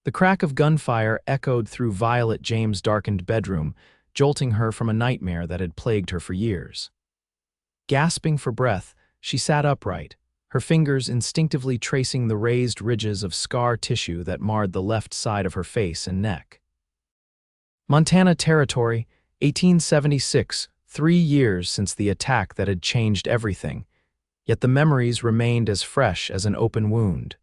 The crack of gunfire echoed through Violet James' darkened bedroom, jolting her from a nightmare that had plagued her for years. Gasping for breath, she sat upright, her fingers instinctively tracing the raised ridges of scar tissue that marred the left side of her face and neck. Montana Territory, 1876, 3 years since the attack that had changed everything, yet the memories remained as fresh as an open wound.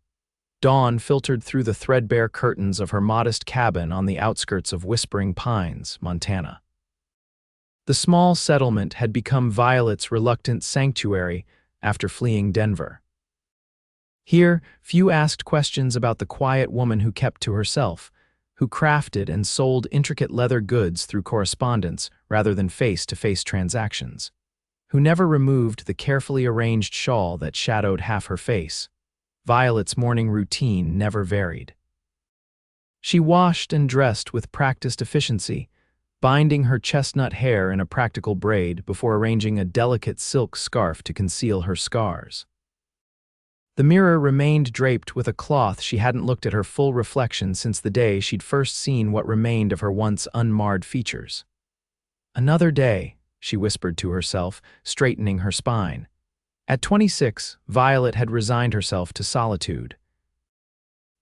Dawn filtered through the threadbare curtains of her modest cabin on the outskirts of Whispering Pines, Montana. The small settlement had become Violet's reluctant sanctuary after fleeing Denver. Here, few asked questions about the quiet woman who kept to herself, who crafted and sold intricate leather goods through correspondence rather than face-to-face transactions, who never removed the carefully arranged shawl that shadowed half her face. Violet's morning routine never varied. She washed and dressed with practiced efficiency, binding her chestnut hair in a practical braid before arranging a delicate silk scarf to conceal her scars. The mirror remained draped with a cloth she hadn't looked at her full reflection since the day she'd first seen what remained of her once unmarred features. Another day, she whispered to herself, straightening her spine. At 26, Violet had resigned herself to solitude.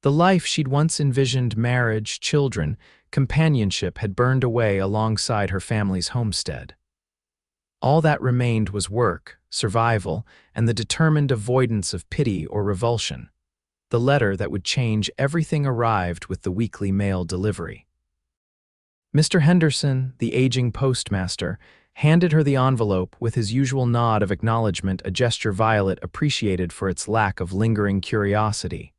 The life she'd once envisioned, marriage, children, companionship, had burned away alongside her family's homestead. All that remained was work, survival, and the determined avoidance of pity or revulsion. The letter that would change everything arrived with the weekly mail delivery. Mr. Henderson, the aging postmaster, handed her the envelope with his usual nod of acknowledgement, a gesture Violet appreciated for its lack of lingering curiosity.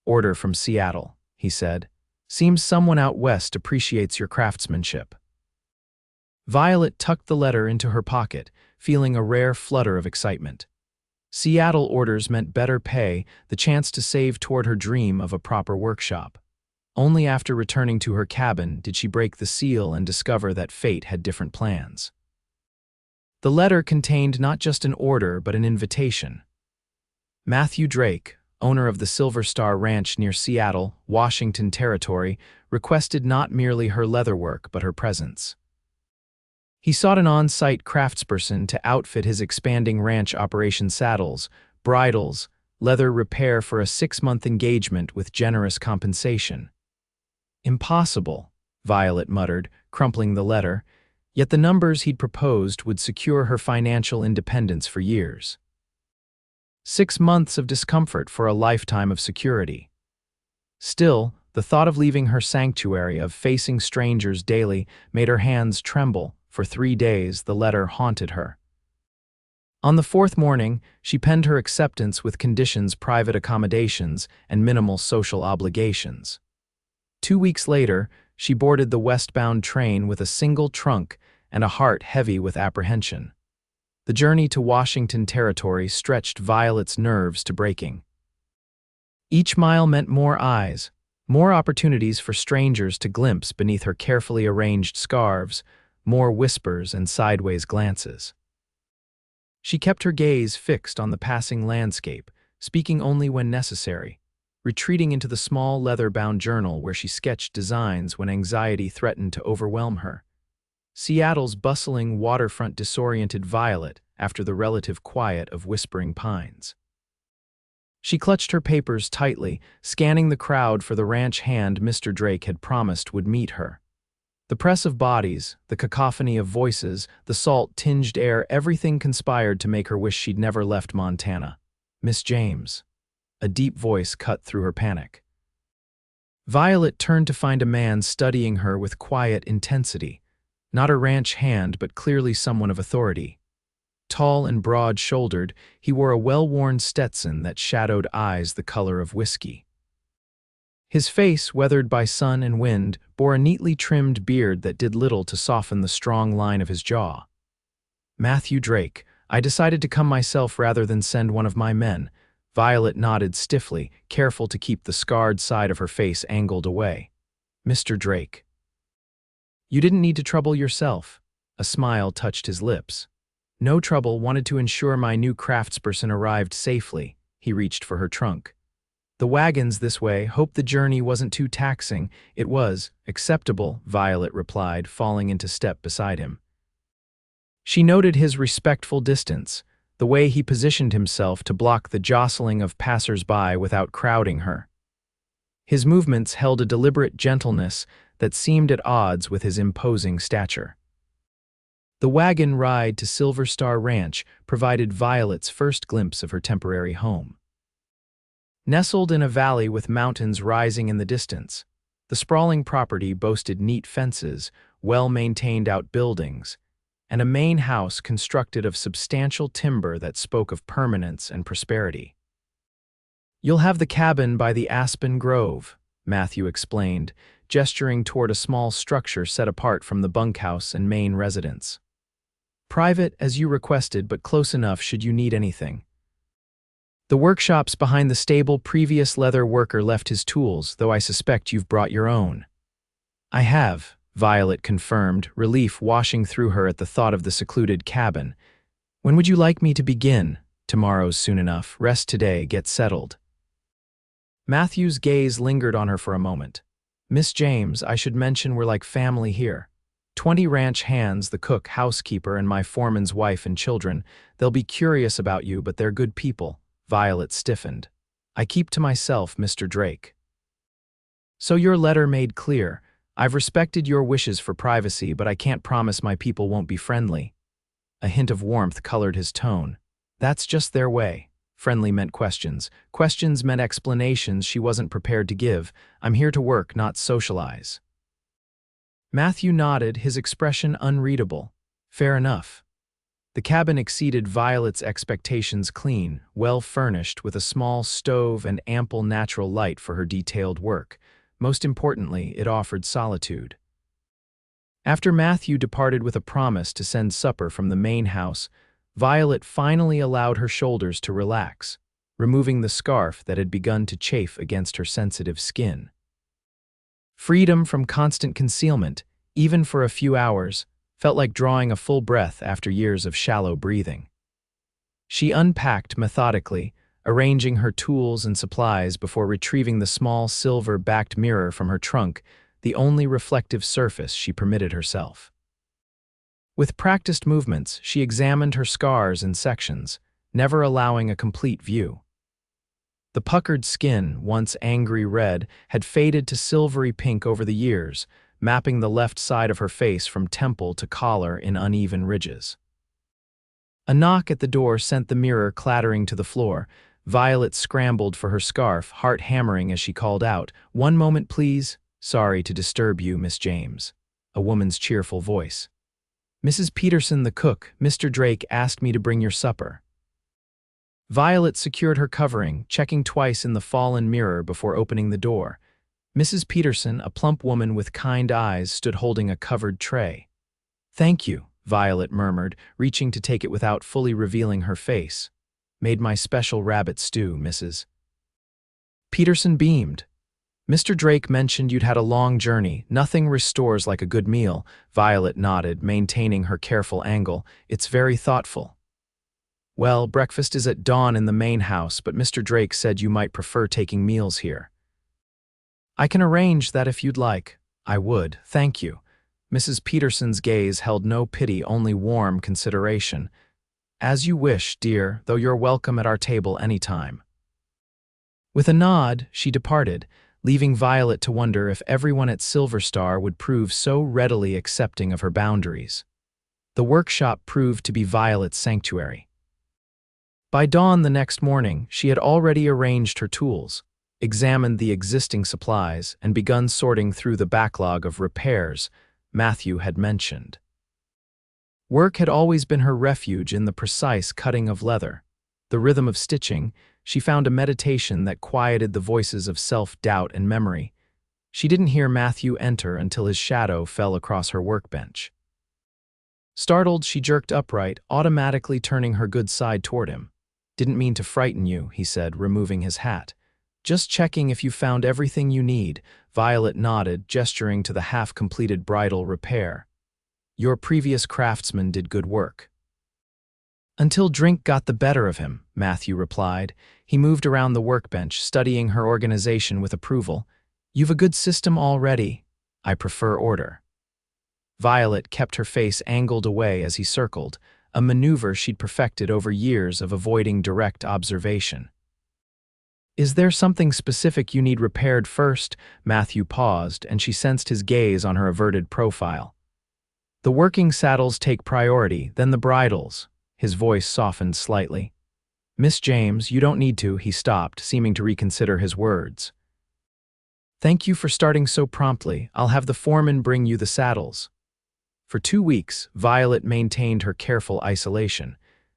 "Order from Seattle," he said. "Seems someone out west appreciates your craftsmanship." Violet tucked the letter into her pocket, feeling a rare flutter of excitement. Seattle orders meant better pay, the chance to save toward her dream of a proper workshop. Only after returning to her cabin did she break the seal and discover that fate had different plans. The letter contained not just an order but an invitation. Matthew Drake, owner of the Silverstar Ranch near Seattle, Washington Territory, requested not merely her leatherwork but her presence. He sought an on-site craftsperson to outfit his expanding ranch operation: saddles, bridles, leather repair for a 6-month engagement with generous compensation. "Impossible," Violet muttered, crumpling the letter, yet the numbers he'd proposed would secure her financial independence for years. 6 months of discomfort for a lifetime of security. Still, the thought of leaving her sanctuary, of facing strangers daily, made her hands tremble. For 3 days, the letter haunted her. On the 4th morning, she penned her acceptance with conditions: private accommodations and minimal social obligations. 2 weeks later, she boarded the westbound train with a single trunk and a heart heavy with apprehension. The journey to Washington Territory stretched Violet's nerves to breaking. Each mile meant more eyes, more opportunities for strangers to glimpse beneath her carefully arranged scarves, more whispers and sideways glances. She kept her gaze fixed on the passing landscape, speaking only when necessary, retreating into the small leather-bound journal where she sketched designs when anxiety threatened to overwhelm her. Seattle's bustling waterfront disoriented Violet after the relative quiet of Whispering Pines. She clutched her papers tightly, scanning the crowd for the ranch hand Mr. Drake had promised would meet her. The press of bodies, the cacophony of voices, the salt-tinged air, everything conspired to make her wish she'd never left Montana. "Miss James." A deep voice cut through her panic. Violet turned to find a man studying her with quiet intensity. Not a ranch hand, but clearly someone of authority. Tall and broad-shouldered, he wore a well-worn Stetson that shadowed eyes the color of whiskey. His face, weathered by sun and wind, bore a neatly trimmed beard that did little to soften the strong line of his jaw. "Matthew Drake, I decided to come myself rather than send one of my men." Violet nodded stiffly, careful to keep the scarred side of her face angled away. "Mr. Drake." "You didn't need to trouble yourself." A smile touched his lips. "No trouble, wanted to ensure my new craftsperson arrived safely." He reached for her trunk. The wagons this way, hoped the journey wasn't too taxing. It was. Acceptable, Violet replied, falling into step beside him. She noted his respectful distance, the way he positioned himself to block the jostling of passers-by without crowding her. His movements held a deliberate gentleness that seemed at odds with his imposing stature. The wagon ride to Silverstar Ranch provided Violet's first glimpse of her temporary home. Nestled in a valley with mountains rising in the distance, the sprawling property boasted neat fences, well-maintained outbuildings, and a main house constructed of substantial timber that spoke of permanence and prosperity. "You'll have the cabin by the aspen grove," Matthew explained, gesturing toward a small structure set apart from the bunkhouse and main residence. "Private, as you requested, but close enough should you need anything. The workshop's behind the stable. Previous leather worker left his tools, though I suspect you've brought your own." "I have," Violet confirmed, relief washing through her at the thought of the secluded cabin. "When would you like me to begin?" "Tomorrow's soon enough. Rest today, get settled." Matthew's gaze lingered on her for a moment. "Miss James, I should mention we're like family here. 20 ranch hands, the cook, housekeeper, and my foreman's wife and children. They'll be curious about you, but they're good people." Violet stiffened. "I keep to myself, Mr. Drake." "So your letter made clear. I've respected your wishes for privacy, but I can't promise my people won't be friendly." A hint of warmth colored his tone. "That's just their way." Friendly meant questions. Questions meant explanations she wasn't prepared to give. "I'm here to work, not socialize." Matthew nodded, his expression unreadable. "Fair enough." The cabin exceeded Violet's expectations. Clean, well-furnished, with a small stove and ample natural light for her detailed work. Most importantly, it offered solitude. After Matthew departed with a promise to send supper from the main house, Violet finally allowed her shoulders to relax, removing the scarf that had begun to chafe against her sensitive skin. Freedom from constant concealment, even for a few hours, felt like drawing a full breath after years of shallow breathing. She unpacked methodically, arranging her tools and supplies before retrieving the small silver-backed mirror from her trunk, the only reflective surface she permitted herself. With practiced movements, she examined her scars in sections, never allowing a complete view. The puckered skin, once angry red, had faded to silvery pink over the years, mapping the left side of her face from temple to collar in uneven ridges. A knock at the door sent the mirror clattering to the floor. Violet scrambled for her scarf, heart hammering as she called out, "One moment, please." "Sorry to disturb you, Miss James." A woman's cheerful voice. "Mrs. Peterson, the cook, Mr. Drake asked me to bring your supper." Violet secured her covering, checking twice in the fallen mirror before opening the door. Mrs. Peterson, a plump woman with kind eyes, stood holding a covered tray. "Thank you," Violet murmured, reaching to take it without fully revealing her face. "Made my special rabbit stew, Mrs." Peterson beamed. "Mr. Drake mentioned you'd had a long journey. Nothing restores like a good meal." Violet nodded, maintaining her careful angle. "It's very thoughtful." "Well, breakfast is at dawn in the main house, but Mr. Drake said you might prefer taking meals here." "I can arrange that if you'd like." "I would, thank you." Mrs. Peterson's gaze held no pity, only warm consideration. "As you wish, dear, though you're welcome at our table any time." With a nod, she departed, leaving Violet to wonder if everyone at Silverstar would prove so readily accepting of her boundaries. The workshop proved to be Violet's sanctuary. By dawn the next morning, she had already arranged her tools, examined the existing supplies, and begun sorting through the backlog of repairs Matthew had mentioned. Work had always been her refuge in the precise cutting of leather. The rhythm of stitching, she found a meditation that quieted the voices of self-doubt and memory. She didn't hear Matthew enter until his shadow fell across her workbench. Startled, she jerked upright, automatically turning her good side toward him. "Didn't mean to frighten you," he said, removing his hat. "Just checking if you found everything you need." Violet nodded, gesturing to the half-completed bridal repair. "Your previous craftsman did good work." Until drink got the better of him, Matthew replied. He moved around the workbench, studying her organization with approval. You've a good system already. I prefer order. Violet kept her face angled away as he circled, a maneuver she'd perfected over years of avoiding direct observation. Is there something specific you need repaired first? Matthew paused, and she sensed his gaze on her averted profile. The working saddles take priority, then the bridles. His voice softened slightly. Miss James, you don't need to, he stopped, seeming to reconsider his words. Thank you for starting so promptly. I'll have the foreman bring you the saddles. For 2 weeks, Violet maintained her careful isolation.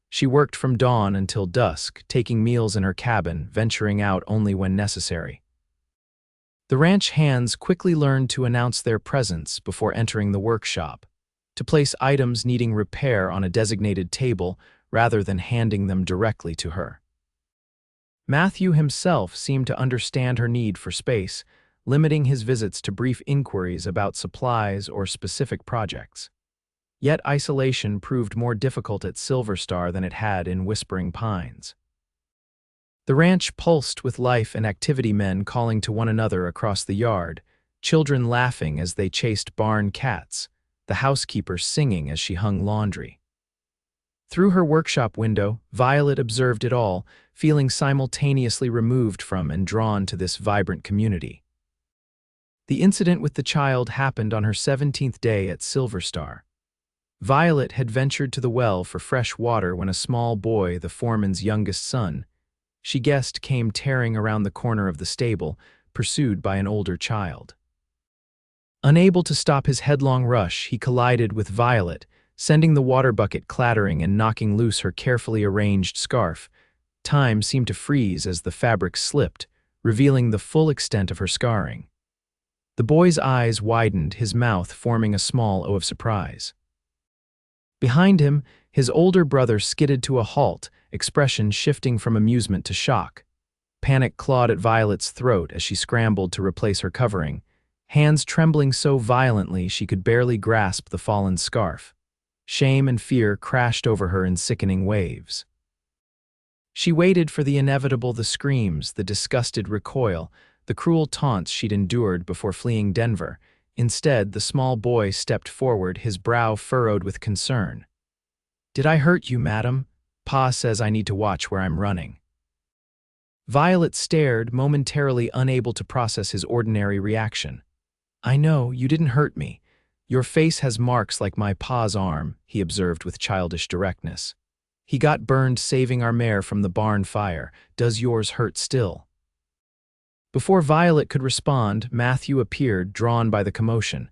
She worked from dawn until dusk, taking meals in her cabin, venturing out only when necessary. The ranch hands quickly learned to announce their presence before entering the workshop, to place items needing repair on a designated table rather than handing them directly to her. Matthew himself seemed to understand her need for space, limiting his visits to brief inquiries about supplies or specific projects. Yet isolation proved more difficult at Silverstar than it had in Whispering Pines. The ranch pulsed with life and activity, men calling to one another across the yard, children laughing as they chased barn cats, the housekeeper singing as she hung laundry. Through her workshop window, Violet observed it all, feeling simultaneously removed from and drawn to this vibrant community. The incident with the child happened on her 17th day at Silverstar. Violet had ventured to the well for fresh water when a small boy, the foreman's youngest son, she guessed came tearing around the corner of the stable, pursued by an older child. Unable to stop his headlong rush, he collided with Violet, sending the water bucket clattering and knocking loose her carefully arranged scarf. Time seemed to freeze as the fabric slipped, revealing the full extent of her scarring. The boy's eyes widened, his mouth forming a small O of surprise. Behind him, his older brother skidded to a halt, expression shifting from amusement to shock. Panic clawed at Violet's throat as she scrambled to replace her covering, hands trembling so violently she could barely grasp the fallen scarf. Shame and fear crashed over her in sickening waves. She waited for the inevitable, the screams, the disgusted recoil, the cruel taunts she'd endured before fleeing Denver. Instead, the small boy stepped forward, his brow furrowed with concern. Did I hurt you, madam? Pa says I need to watch where I'm running. Violet stared, momentarily unable to process his ordinary reaction. I know, you didn't hurt me. Your face has marks like my pa's arm, he observed with childish directness. He got burned saving our mare from the barn fire. Does yours hurt still? Before Violet could respond, Matthew appeared, drawn by the commotion.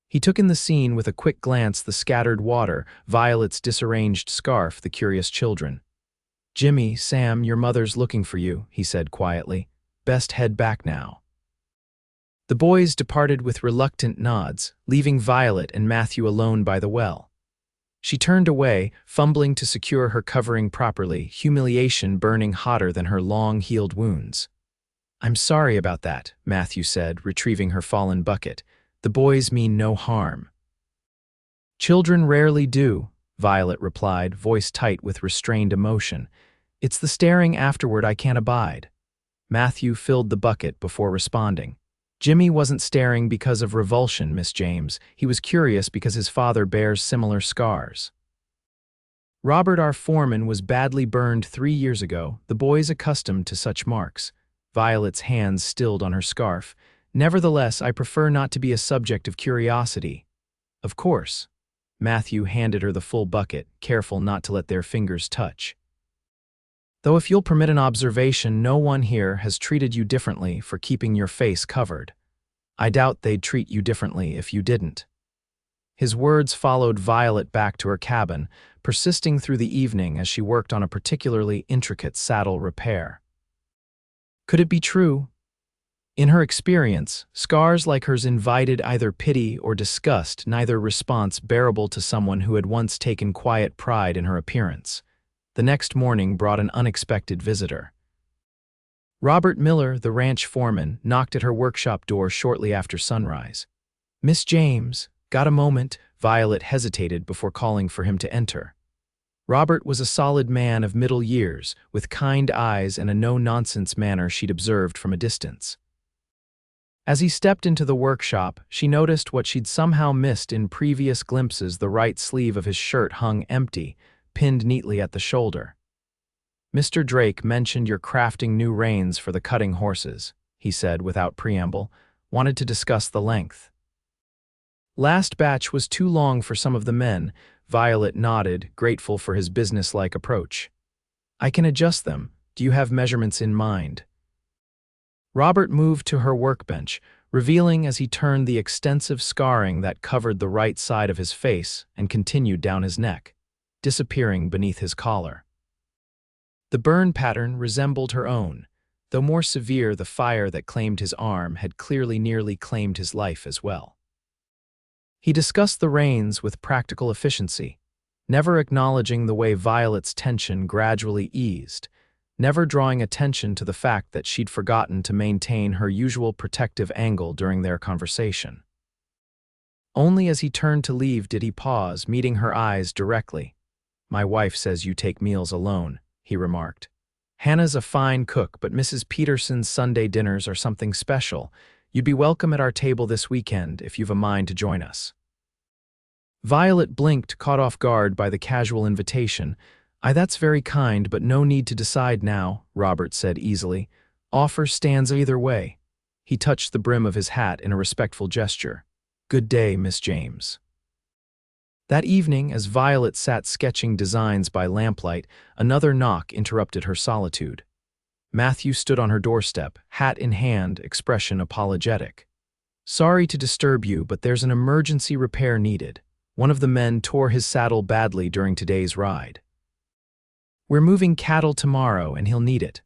He took in the scene with a quick glance, the scattered water, Violet's disarranged scarf, the curious children. Jimmy, Sam, your mother's looking for you, he said quietly. Best head back now. The boys departed with reluctant nods, leaving Violet and Matthew alone by the well. She turned away, fumbling to secure her covering properly, humiliation burning hotter than her long-healed wounds. I'm sorry about that, Matthew said, retrieving her fallen bucket. The boys mean no harm. Children rarely do, Violet replied, voice tight with restrained emotion. It's the staring afterward I can't abide. Matthew filled the bucket before responding. Jimmy wasn't staring because of revulsion, Miss James. He was curious because his father bears similar scars. Robert, our foreman, was badly burned 3 years ago, the boys accustomed to such marks. Violet's hands stilled on her scarf. Nevertheless, I prefer not to be a subject of curiosity. Of course. Matthew handed her the full bucket, careful not to let their fingers touch. Though if you'll permit an observation, no one here has treated you differently for keeping your face covered. I doubt they'd treat you differently if you didn't. His words followed Violet back to her cabin, persisting through the evening as she worked on a particularly intricate saddle repair. Could it be true? In her experience, scars like hers invited either pity or disgust, neither response bearable to someone who had once taken quiet pride in her appearance. The next morning brought an unexpected visitor. Robert Miller, the ranch foreman, knocked at her workshop door shortly after sunrise. Miss James, got a moment? Violet hesitated before calling for him to enter. Robert was a solid man of middle years, with kind eyes and a no-nonsense manner she'd observed from a distance. As he stepped into the workshop, she noticed what she'd somehow missed in previous glimpses. The right sleeve of his shirt hung empty, pinned neatly at the shoulder. "Mr. Drake mentioned you're crafting new reins for the cutting horses," he said without preamble. "Wanted to discuss the length." "Last batch was too long for some of the men," Violet nodded, grateful for his businesslike approach. "I can adjust them. Do you have measurements in mind?" Robert moved to her workbench, revealing as he turned the extensive scarring that covered the right side of his face and continued down his neck, disappearing beneath his collar. The burn pattern resembled her own, though more severe. The fire that claimed his arm had clearly nearly claimed his life as well. He discussed the reins with practical efficiency, never acknowledging the way Violet's tension gradually eased, never drawing attention to the fact that she'd forgotten to maintain her usual protective angle during their conversation. Only as he turned to leave did he pause, meeting her eyes directly. "My wife says you take meals alone," he remarked. "Hannah's a fine cook, but Mrs. Peterson's Sunday dinners are something special. You'd be welcome at our table this weekend if you've a mind to join us." Violet blinked, caught off guard by the casual invitation. That's very kind, but no need to decide now," Robert said easily. "Offer stands either way." He touched the brim of his hat in a respectful gesture. "Good day, Miss James." That evening, as Violet sat sketching designs by lamplight, another knock interrupted her solitude. Matthew stood on her doorstep, hat in hand, expression apologetic. "Sorry to disturb you, but there's an emergency repair needed. One of the men tore his saddle badly during today's ride. We're moving cattle tomorrow, and he'll need it."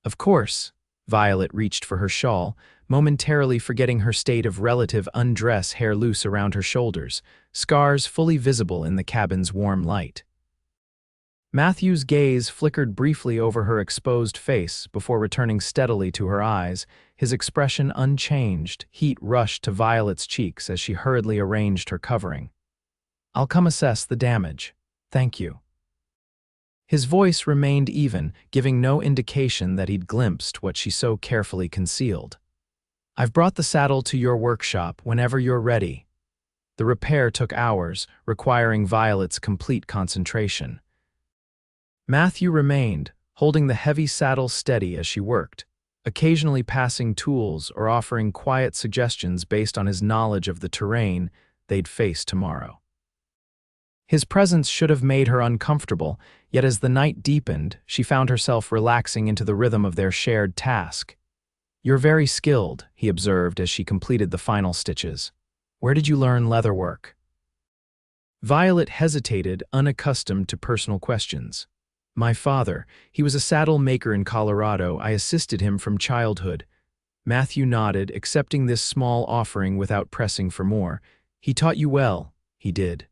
"Of course." Violet reached for her shawl, momentarily forgetting her state of relative undress, hair loose around her shoulders, scars fully visible in the cabin's warm light. Matthew's gaze flickered briefly over her exposed face before returning steadily to her eyes, his expression unchanged. Heat rushed to Violet's cheeks as she hurriedly arranged her covering. "I'll come assess the damage. Thank you." His voice remained even, giving no indication that he'd glimpsed what she so carefully concealed. "I've brought the saddle to your workshop whenever you're ready." The repair took hours, requiring Violet's complete concentration. Matthew remained, holding the heavy saddle steady as she worked, occasionally passing tools or offering quiet suggestions based on his knowledge of the terrain they'd face tomorrow. His presence should have made her uncomfortable, yet as the night deepened, she found herself relaxing into the rhythm of their shared task. "You're very skilled," he observed as she completed the final stitches. "Where did you learn leatherwork?" Violet hesitated, unaccustomed to personal questions. "My father. He was a saddle maker in Colorado. I assisted him from childhood." Matthew nodded, accepting this small offering without pressing for more. "He taught you well." "He did."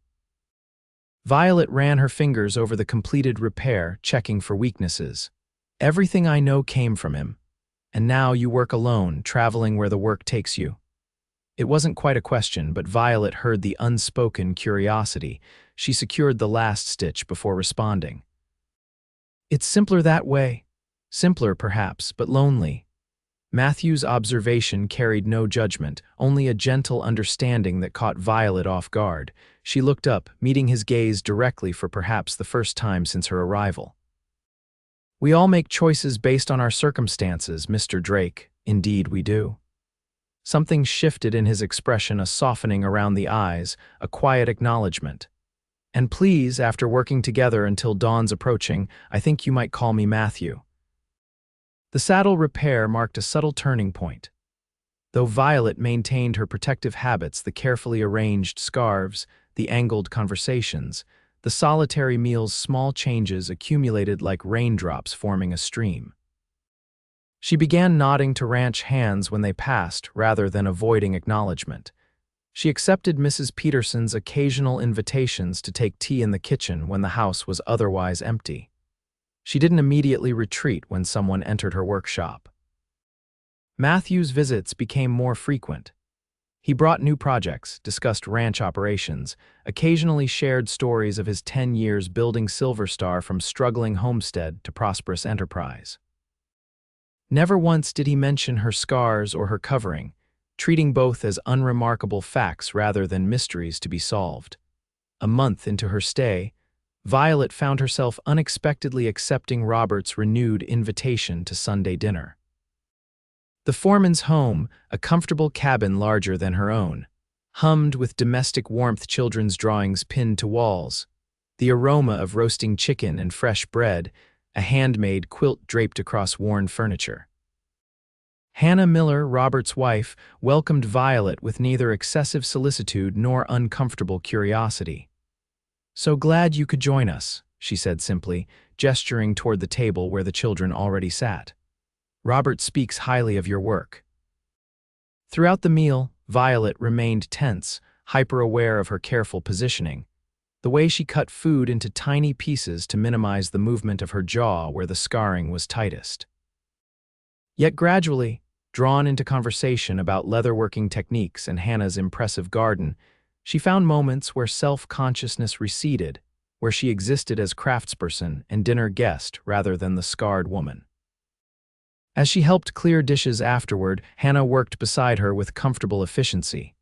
Violet ran her fingers over the completed repair, checking for weaknesses. "Everything I know came from him. And now you work alone, traveling where the work takes you." It wasn't quite a question, but Violet heard the unspoken curiosity. She secured the last stitch before responding. "It's simpler that way." "Simpler, perhaps, but lonely." Matthew's observation carried no judgment, only a gentle understanding that caught Violet off guard. She looked up, meeting his gaze directly for perhaps the first time since her arrival. "We all make choices based on our circumstances, Mr. Drake. Indeed we do." Something shifted in his expression, a softening around the eyes, a quiet acknowledgement. "And please, after working together until dawn's approaching, I think you might call me Matthew." The saddle repair marked a subtle turning point. Though Violet maintained her protective habits, the carefully arranged scarves, the angled conversations, the solitary meals, small changes accumulated like raindrops forming a stream. She began nodding to ranch hands when they passed, rather than avoiding acknowledgement. She accepted Mrs. Peterson's occasional invitations to take tea in the kitchen when the house was otherwise empty. She didn't immediately retreat when someone entered her workshop. Matthew's visits became more frequent. He brought new projects, discussed ranch operations, occasionally shared stories of his 10 years building Silverstar from struggling homestead to prosperous enterprise. Never once did he mention her scars or her covering, treating both as unremarkable facts rather than mysteries to be solved. A month into her stay, Violet found herself unexpectedly accepting Robert's renewed invitation to Sunday dinner. The foreman's home, a comfortable cabin larger than her own, hummed with domestic warmth, children's drawings pinned to walls, the aroma of roasting chicken and fresh bread, a handmade quilt draped across worn furniture. Hannah Miller, Robert's wife, welcomed Violet with neither excessive solicitude nor uncomfortable curiosity. "So glad you could join us," she said simply, gesturing toward the table where the children already sat. "Robert speaks highly of your work." Throughout the meal, Violet remained tense, hyper-aware of her careful positioning, the way she cut food into tiny pieces to minimize the movement of her jaw where the scarring was tightest. Yet gradually, drawn into conversation about leatherworking techniques and Hannah's impressive garden, she found moments where self-consciousness receded, where she existed as craftsperson and dinner guest rather than the scarred woman. As she helped clear dishes afterward, Hannah worked beside her with comfortable efficiency.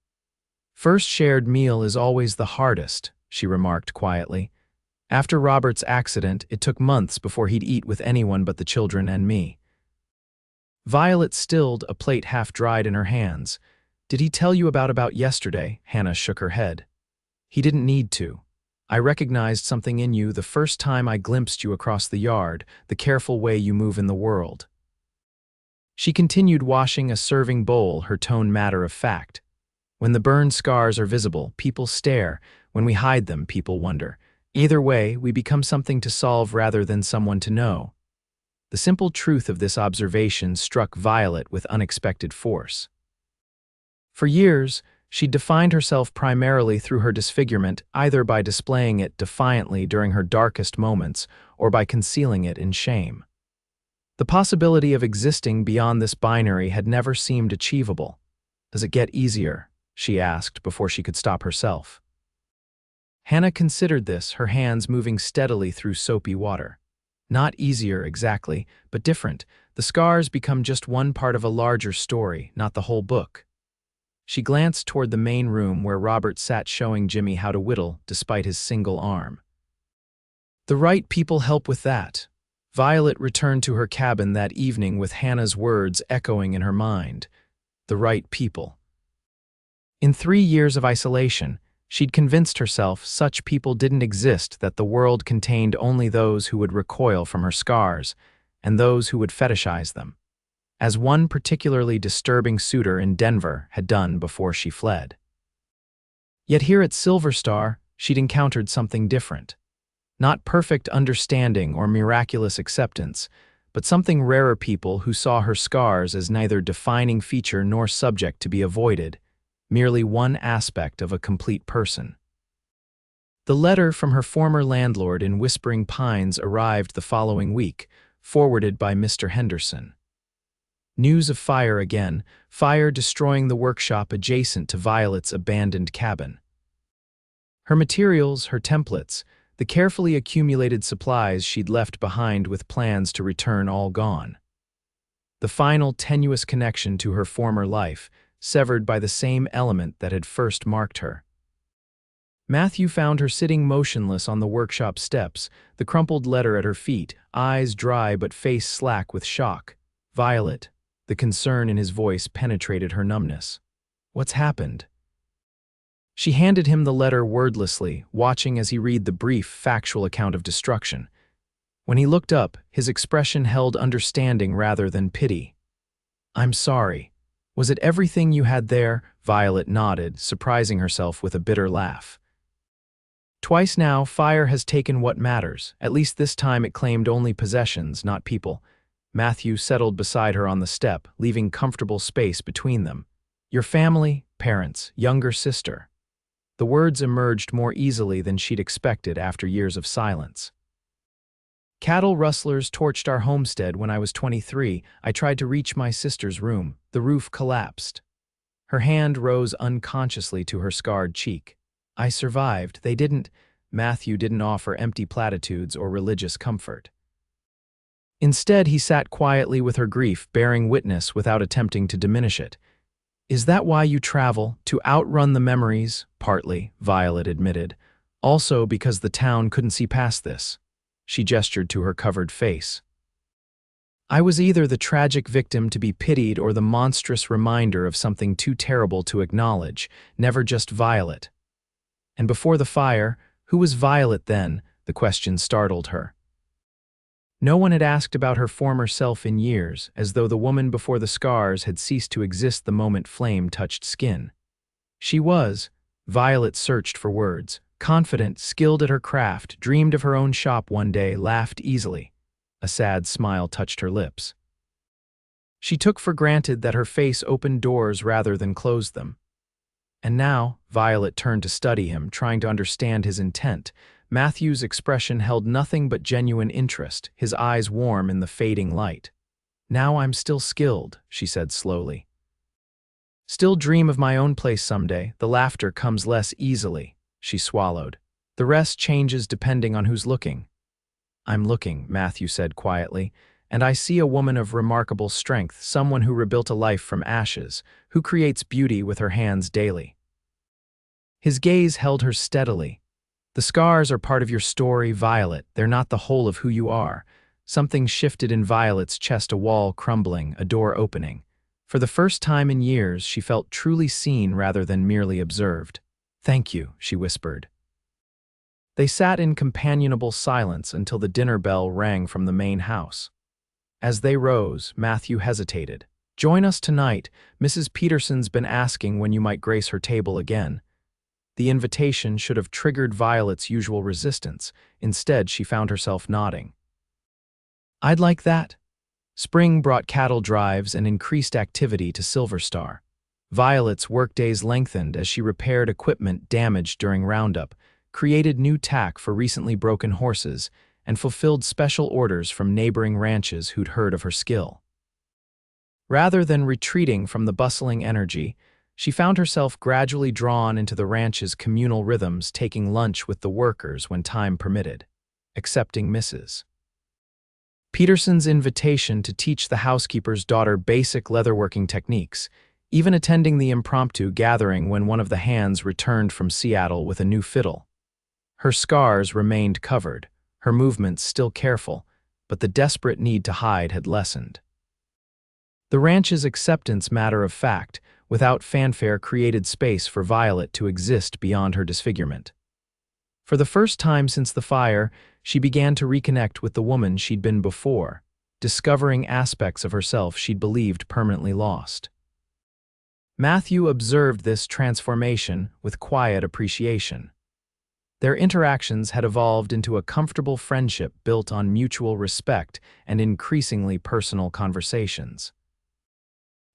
"First shared meal is always the hardest," she remarked quietly. "After Robert's accident, it took months before he'd eat with anyone but the children and me." Violet stilled, a plate half-dried in her hands. "Did he tell you about yesterday?" Hannah shook her head. "He didn't need to. I recognized something in you the first time I glimpsed you across the yard, the careful way you move in the world." She continued washing a serving bowl, her tone matter of fact. "When the burn scars are visible, people stare. When we hide them, people wonder. Either way, we become something to solve rather than someone to know." The simple truth of this observation struck Violet with unexpected force. For years, she'd defined herself primarily through her disfigurement, either by displaying it defiantly during her darkest moments or by concealing it in shame. The possibility of existing beyond this binary had never seemed achievable. "Does it get easier?" she asked before she could stop herself. Hannah considered this, her hands moving steadily through soapy water. "Not easier exactly, but different. The scars become just one part of a larger story, not the whole book." She glanced toward the main room where Robert sat showing Jimmy how to whittle despite his single arm. "The right people help with that." Violet returned to her cabin that evening with Hannah's words echoing in her mind. The right people. In 3 years of isolation, she'd convinced herself such people didn't exist, that the world contained only those who would recoil from her scars and those who would fetishize them, as one particularly disturbing suitor in Denver had done before she fled. Yet here at Silverstar, she'd encountered something different. Not perfect understanding or miraculous acceptance, but something rarer, people who saw her scars as neither defining feature nor subject to be avoided, merely one aspect of a complete person. The letter from her former landlord in Whispering Pines arrived the following week, forwarded by Mr. Henderson. News of fire again, fire destroying the workshop adjacent to Violet's abandoned cabin. Her materials, her templates, the carefully accumulated supplies she'd left behind with plans to return, all gone. The final tenuous connection to her former life, severed by the same element that had first marked her. Matthew found her sitting motionless on the workshop steps, the crumpled letter at her feet, eyes dry but face slack with shock. "Violet," the concern in his voice penetrated her numbness. "What's happened?" She handed him the letter wordlessly, watching as he read the brief, factual account of destruction. When he looked up, his expression held understanding rather than pity. "I'm sorry. Was it everything you had there?" Violet nodded, surprising herself with a bitter laugh. "Twice now, fire has taken what matters. At least this time it claimed only possessions, not people." Matthew settled beside her on the step, leaving comfortable space between them. "Your family, parents, younger sister." The words emerged more easily than she'd expected after years of silence. "Cattle rustlers torched our homestead when I was 23. I tried to reach my sister's room. The roof collapsed." Her hand rose unconsciously to her scarred cheek. I survived. They didn't. Matthew didn't offer empty platitudes or religious comfort. Instead, he sat quietly with her grief, bearing witness without attempting to diminish it. Is that why you travel? To outrun the memories? Partly, Violet admitted. Also because the town couldn't see past this. She gestured to her covered face. I was either the tragic victim to be pitied or the monstrous reminder of something too terrible to acknowledge, never just Violet. And before the fire, who was Violet then? The question startled her. No one had asked about her former self in years, as though the woman before the scars had ceased to exist the moment flame touched skin. She was, Violet searched for words, confident, skilled at her craft, dreamed of her own shop one day, laughed easily. A sad smile touched her lips. She took for granted that her face opened doors rather than closed them. And now, Violet turned to study him, trying to understand his intent. Matthew's expression held nothing but genuine interest, his eyes warm in the fading light. Now I'm still skilled, she said slowly. Still dream of my own place someday. The laughter comes less easily, she swallowed. The rest changes depending on who's looking. I'm looking, Matthew said quietly, and I see a woman of remarkable strength, someone who rebuilt a life from ashes, who creates beauty with her hands daily. His gaze held her steadily. The scars are part of your story, Violet. They're not the whole of who you are. Something shifted in Violet's chest, a wall crumbling, a door opening. For the first time in years, she felt truly seen rather than merely observed. Thank you, she whispered. They sat in companionable silence until the dinner bell rang from the main house. As they rose, Matthew hesitated. Join us tonight. Mrs. Peterson's been asking when you might grace her table again. The invitation should have triggered Violet's usual resistance. Instead, she found herself nodding. I'd like that. Spring brought cattle drives and increased activity to Silverstar. Violet's workdays lengthened as she repaired equipment damaged during roundup, created new tack for recently broken horses, and fulfilled special orders from neighboring ranches who'd heard of her skill. Rather than retreating from the bustling energy, she found herself gradually drawn into the ranch's communal rhythms, taking lunch with the workers when time permitted, accepting Mrs. Peterson's invitation to teach the housekeeper's daughter basic leatherworking techniques, even attending the impromptu gathering when one of the hands returned from Seattle with a new fiddle. Her scars remained covered, her movements still careful, but the desperate need to hide had lessened. The ranch's acceptance, matter of fact, without fanfare, created space for Violet to exist beyond her disfigurement. For the first time since the fire, she began to reconnect with the woman she'd been before, discovering aspects of herself she'd believed permanently lost. Matthew observed this transformation with quiet appreciation. Their interactions had evolved into a comfortable friendship built on mutual respect and increasingly personal conversations.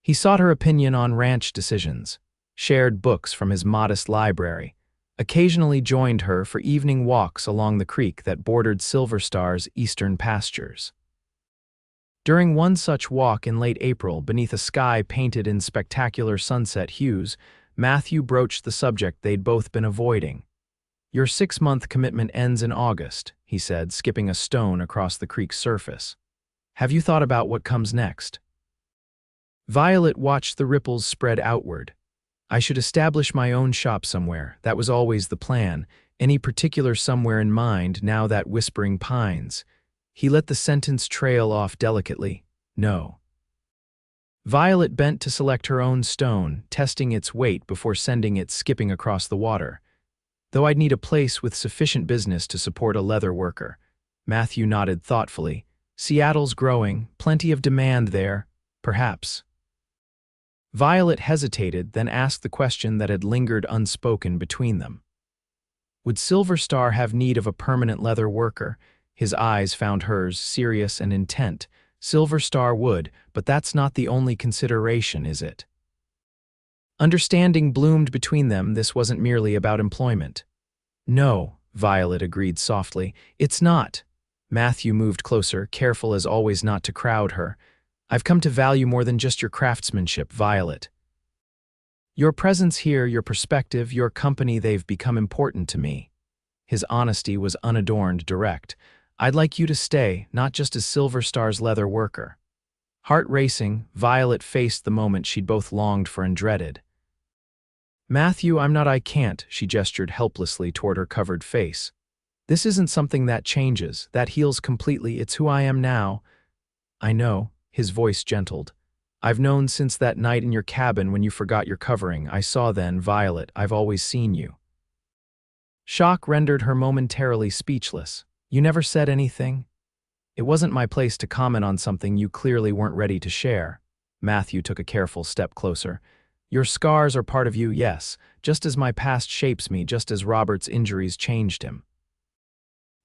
He sought her opinion on ranch decisions, shared books from his modest library, occasionally joined her for evening walks along the creek that bordered Silverstar's eastern pastures. During one such walk in late April, beneath a sky painted in spectacular sunset hues, Matthew broached the subject they'd both been avoiding. Your 6-month commitment ends in August, he said, skipping a stone across the creek's surface. Have you thought about what comes next? Violet watched the ripples spread outward. I should establish my own shop somewhere. That was always the plan. Any particular somewhere in mind, now that Whispering Pines? He let the sentence trail off delicately. No. Violet bent to select her own stone, testing its weight before sending it skipping across the water. Though I'd need a place with sufficient business to support a leather worker. Matthew nodded thoughtfully. Seattle's growing, plenty of demand there, perhaps. Violet hesitated, then asked the question that had lingered unspoken between them. Would Silverstar have need of a permanent leather worker? His eyes found hers, serious and intent. Silverstar would, but that's not the only consideration, is it? Understanding bloomed between them. This wasn't merely about employment. No, Violet agreed softly. It's not. Matthew moved closer, careful as always not to crowd her. I've come to value more than just your craftsmanship, Violet. Your presence here, your perspective, your company, they've become important to me. His honesty was unadorned, direct. I'd like you to stay, not just as Silverstar's leather worker. Heart racing, Violet faced the moment she'd both longed for and dreaded. Matthew, I can't, she gestured helplessly toward her covered face. This isn't something that changes, that heals completely, it's who I am now. I know, his voice gentled. I've known since that night in your cabin when you forgot your covering. I saw then, Violet, I've always seen you. Shock rendered her momentarily speechless. You never said anything? It wasn't my place to comment on something you clearly weren't ready to share. Matthew took a careful step closer. Your scars are part of you, yes, just as my past shapes me, just as Robert's injuries changed him.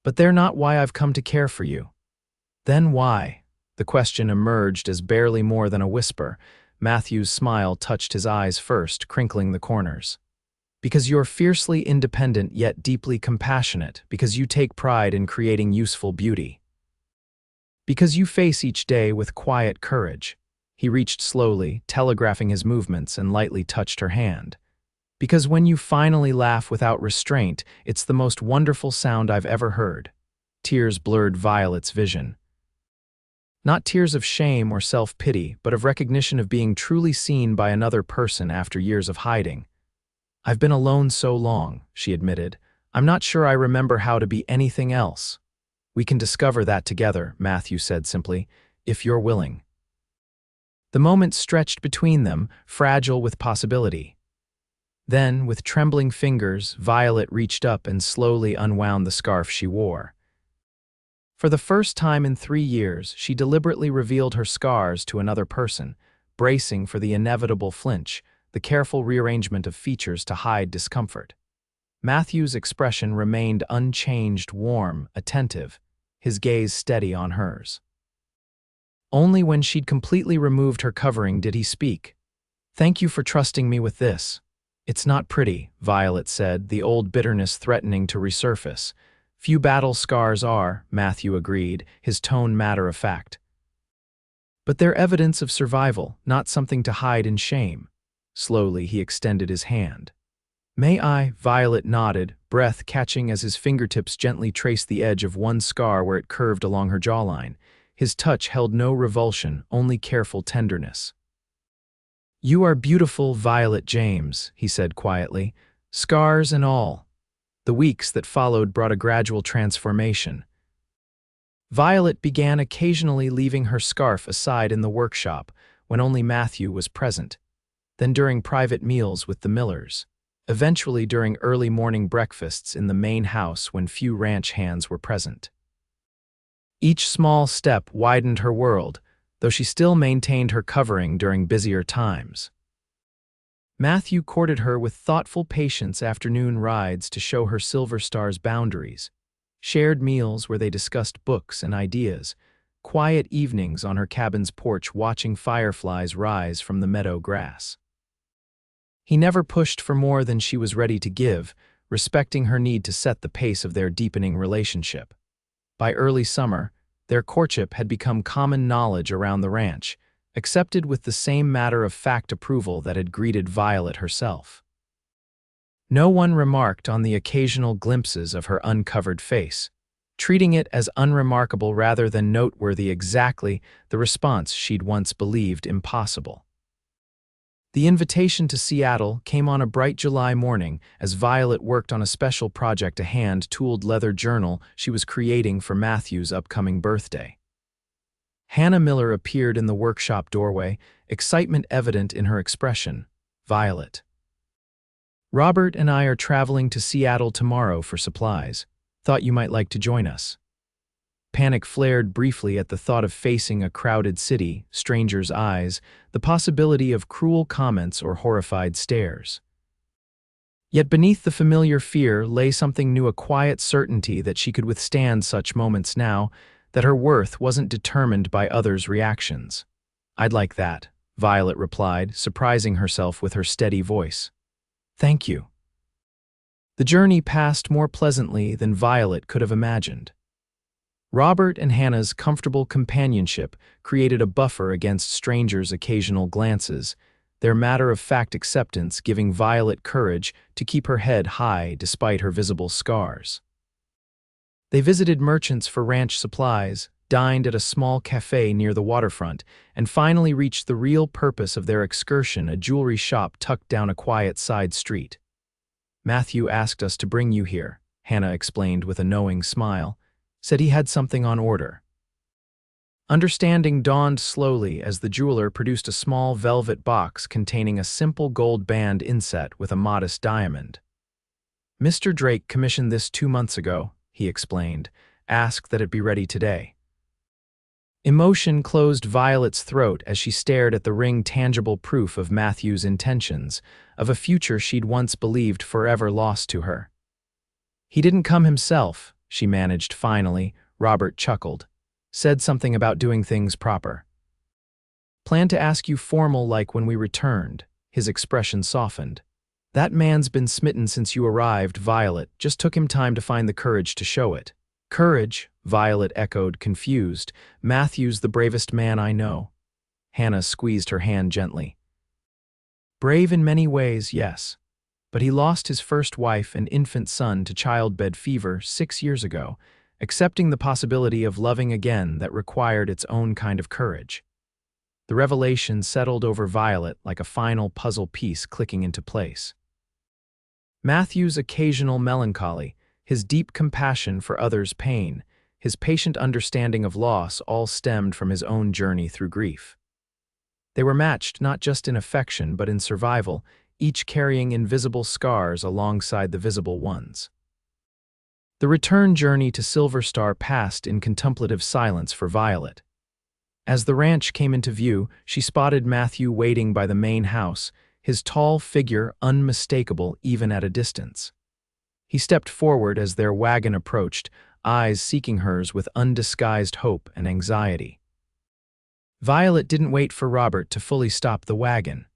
But they're not why I've come to care for you. Then why? The question emerged as barely more than a whisper. Matthew's smile touched his eyes first, crinkling the corners. Because you're fiercely independent yet deeply compassionate, because you take pride in creating useful beauty. Because you face each day with quiet courage. He reached slowly, telegraphing his movements, and lightly touched her hand. Because when you finally laugh without restraint, it's the most wonderful sound I've ever heard. Tears blurred Violet's vision. Not tears of shame or self-pity, but of recognition of being truly seen by another person after years of hiding. I've been alone so long, she admitted. I'm not sure I remember how to be anything else. We can discover that together, Matthew said simply, if you're willing. The moment stretched between them, fragile with possibility. Then, with trembling fingers, Violet reached up and slowly unwound the scarf she wore. For the first time in 3 years, she deliberately revealed her scars to another person, bracing for the inevitable flinch, the careful rearrangement of features to hide discomfort. Matthew's expression remained unchanged, warm, attentive, his gaze steady on hers. Only when she'd completely removed her covering did he speak. Thank you for trusting me with this. It's not pretty, Violet said, the old bitterness threatening to resurface. Few battle scars are, Matthew agreed, his tone matter-of-fact. But they're evidence of survival, not something to hide in shame. Slowly, he extended his hand. May I? Violet nodded, breath catching as his fingertips gently traced the edge of one scar where it curved along her jawline. His touch held no revulsion, only careful tenderness. You are beautiful, Violet James, he said quietly, scars and all. The weeks that followed brought a gradual transformation. Violet began occasionally leaving her scarf aside in the workshop when only Matthew was present, then during private meals with the Millers, eventually during early morning breakfasts in the main house when few ranch hands were present. Each small step widened her world, though she still maintained her covering during busier times. Matthew courted her with thoughtful patience, afternoon rides to show her Silverstar's boundaries, shared meals where they discussed books and ideas, quiet evenings on her cabin's porch watching fireflies rise from the meadow grass. He never pushed for more than she was ready to give, respecting her need to set the pace of their deepening relationship. By early summer, their courtship had become common knowledge around the ranch, accepted with the same matter-of-fact approval that had greeted Violet herself. No one remarked on the occasional glimpses of her uncovered face, treating it as unremarkable rather than noteworthy, exactly the response she'd once believed impossible. The invitation to Seattle came on a bright July morning as Violet worked on a special project, a hand-tooled leather journal she was creating for Matthew's upcoming birthday. Hannah Miller appeared in the workshop doorway, excitement evident in her expression. Violet. Robert and I are traveling to Seattle tomorrow for supplies. Thought you might like to join us. Panic flared briefly at the thought of facing a crowded city, strangers' eyes, the possibility of cruel comments or horrified stares. Yet beneath the familiar fear lay something new, a quiet certainty that she could withstand such moments now, that her worth wasn't determined by others' reactions. I'd like that, Violet replied, surprising herself with her steady voice. Thank you. The journey passed more pleasantly than Violet could have imagined. Robert and Hannah's comfortable companionship created a buffer against strangers' occasional glances, their matter-of-fact acceptance giving Violet courage to keep her head high despite her visible scars. They visited merchants for ranch supplies, dined at a small cafe near the waterfront, and finally reached the real purpose of their excursion, a jewelry shop tucked down a quiet side street. "Matthew asked us to bring you here," Hannah explained with a knowing smile. "Said he had something on order." Understanding dawned slowly as the jeweler produced a small velvet box containing a simple gold band inset with a modest diamond. "Mr. Drake commissioned this 2 months ago," he explained. "Asked that it be ready today." Emotion closed Violet's throat as she stared at the ring, tangible proof of Matthew's intentions, of a future she'd once believed forever lost to her. "He didn't come himself," she managed finally. Robert chuckled. "Said something about doing things proper. Planned to ask you formal like when we returned." His expression softened. "That man's been smitten since you arrived, Violet. Just took him time to find the courage to show it." "Courage?" Violet echoed, confused. "Matthew's the bravest man I know." Hannah squeezed her hand gently. "Brave in many ways, yes. But he lost his first wife and infant son to childbed fever 6 years ago, accepting the possibility of loving again that required its own kind of courage." The revelation settled over Violet like a final puzzle piece clicking into place. Matthew's occasional melancholy, his deep compassion for others' pain, his patient understanding of loss all stemmed from his own journey through grief. They were matched not just in affection but in survival, each carrying invisible scars alongside the visible ones. The return journey to Silverstar passed in contemplative silence for Violet. As the ranch came into view, she spotted Matthew waiting by the main house, his tall figure unmistakable even at a distance. He stepped forward as their wagon approached, eyes seeking hers with undisguised hope and anxiety. Violet didn't wait for Robert to fully stop the wagon.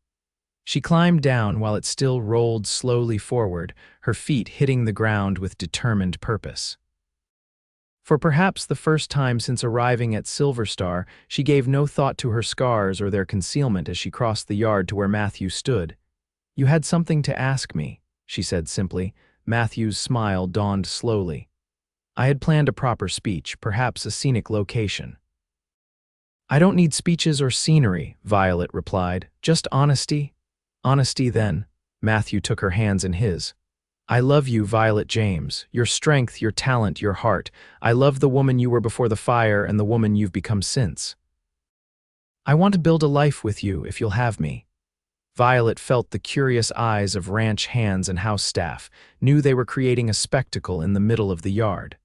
She climbed down while it still rolled slowly forward, her feet hitting the ground with determined purpose. For perhaps the first time since arriving at Silverstar, she gave no thought to her scars or their concealment as she crossed the yard to where Matthew stood. "You had something to ask me," she said simply. Matthew's smile dawned slowly. "I had planned a proper speech, perhaps a scenic location." "I don't need speeches or scenery," Violet replied. "Just honesty." "Honesty, then." Matthew took her hands in his. "I love you, Violet James. Your strength, your talent, your heart. I love the woman you were before the fire and the woman you've become since. I want to build a life with you if you'll have me." Violet felt the curious eyes of ranch hands and house staff, knew they were creating a spectacle in the middle of the yard.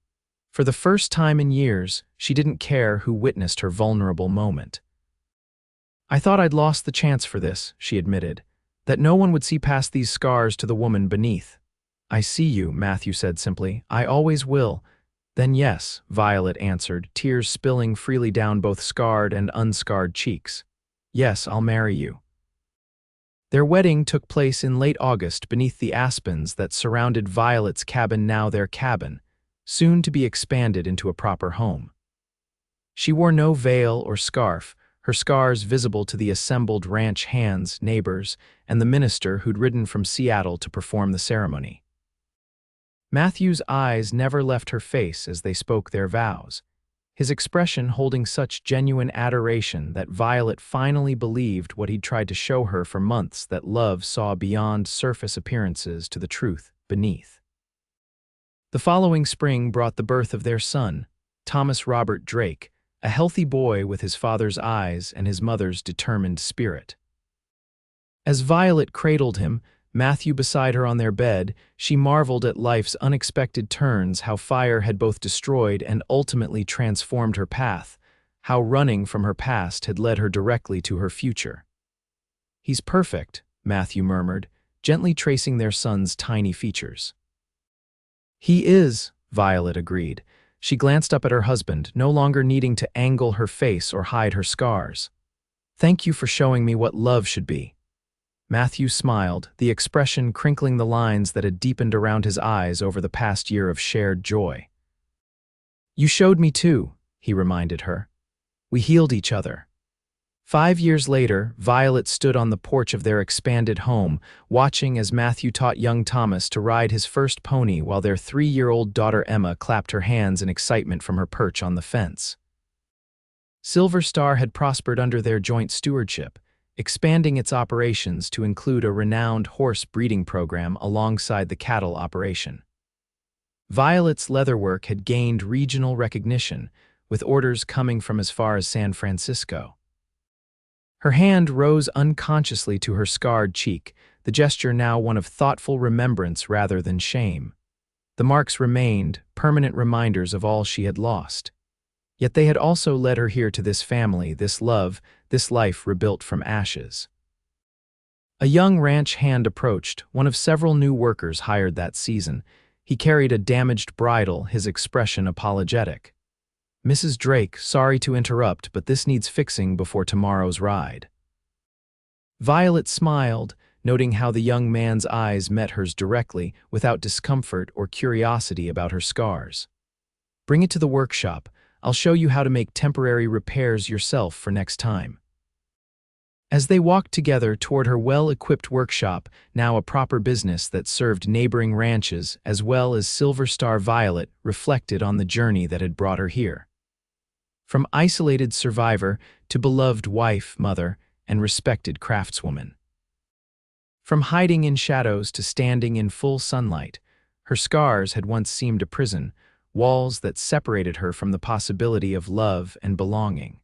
For the first time in years, she didn't care who witnessed her vulnerable moment. "I thought I'd lost the chance for this," she admitted, "that no one would see past these scars to the woman beneath." "I see you," Matthew said simply. "I always will." "Then yes," Violet answered, tears spilling freely down both scarred and unscarred cheeks. "Yes, I'll marry you." Their wedding took place in late August beneath the aspens that surrounded Violet's cabin, now their cabin, soon to be expanded into a proper home. She wore no veil or scarf, her scars visible to the assembled ranch hands, neighbors, and the minister who'd ridden from Seattle to perform the ceremony. Matthew's eyes never left her face as they spoke their vows, his expression holding such genuine adoration that Violet finally believed what he'd tried to show her for months, that love saw beyond surface appearances to the truth beneath. The following spring brought the birth of their son, Thomas Robert Drake, a healthy boy with his father's eyes and his mother's determined spirit. As Violet cradled him, Matthew beside her on their bed, she marveled at life's unexpected turns, how fire had both destroyed and ultimately transformed her path, how running from her past had led her directly to her future. "He's perfect," Matthew murmured, gently tracing their son's tiny features. "He is," Violet agreed. She glanced up at her husband, no longer needing to angle her face or hide her scars. "Thank you for showing me what love should be." Matthew smiled, the expression crinkling the lines that had deepened around his eyes over the past year of shared joy. "You showed me too," he reminded her. "We healed each other." 5 years later, Violet stood on the porch of their expanded home, watching as Matthew taught young Thomas to ride his first pony while their 3-year-old daughter Emma clapped her hands in excitement from her perch on the fence. Silverstar had prospered under their joint stewardship, expanding its operations to include a renowned horse breeding program alongside the cattle operation. Violet's leatherwork had gained regional recognition, with orders coming from as far as San Francisco. Her hand rose unconsciously to her scarred cheek, the gesture now one of thoughtful remembrance rather than shame. The marks remained, permanent reminders of all she had lost. Yet they had also led her here to this family, this love, this life rebuilt from ashes. A young ranch hand approached, one of several new workers hired that season. He carried a damaged bridle, his expression apologetic. "Mrs. Drake, sorry to interrupt, but this needs fixing before tomorrow's ride." Violet smiled, noting how the young man's eyes met hers directly, without discomfort or curiosity about her scars. "Bring it to the workshop. I'll show you how to make temporary repairs yourself for next time." As they walked together toward her well-equipped workshop, now a proper business that served neighboring ranches as well as Silverstar, Violet reflected on the journey that had brought her here. From isolated survivor to beloved wife, mother, and respected craftswoman. From hiding in shadows to standing in full sunlight, her scars had once seemed a prison, walls that separated her from the possibility of love and belonging.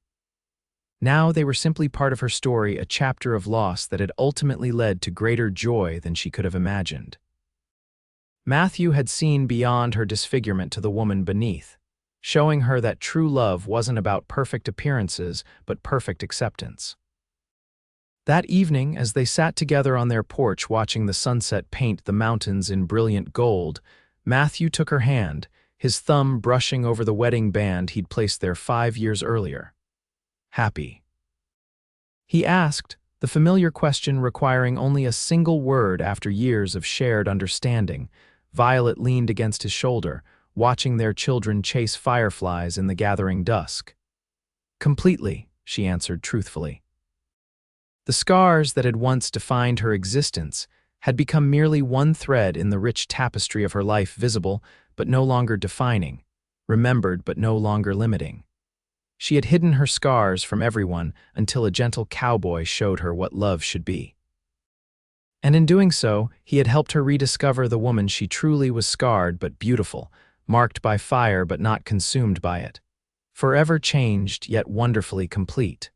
Now they were simply part of her story, a chapter of loss that had ultimately led to greater joy than she could have imagined. Matthew had seen beyond her disfigurement to the woman beneath, showing her that true love wasn't about perfect appearances, but perfect acceptance. That evening, as they sat together on their porch watching the sunset paint the mountains in brilliant gold, Matthew took her hand, his thumb brushing over the wedding band he'd placed there 5 years earlier. "Happy?" he asked, the familiar question requiring only a single word after years of shared understanding. Violet leaned against his shoulder, watching their children chase fireflies in the gathering dusk. "Completely," she answered truthfully. The scars that had once defined her existence had become merely one thread in the rich tapestry of her life, visible but no longer defining, remembered but no longer limiting. She had hidden her scars from everyone until a gentle cowboy showed her what love should be. And in doing so, he had helped her rediscover the woman she truly was, scarred but beautiful, marked by fire but not consumed by it, forever changed yet wonderfully complete.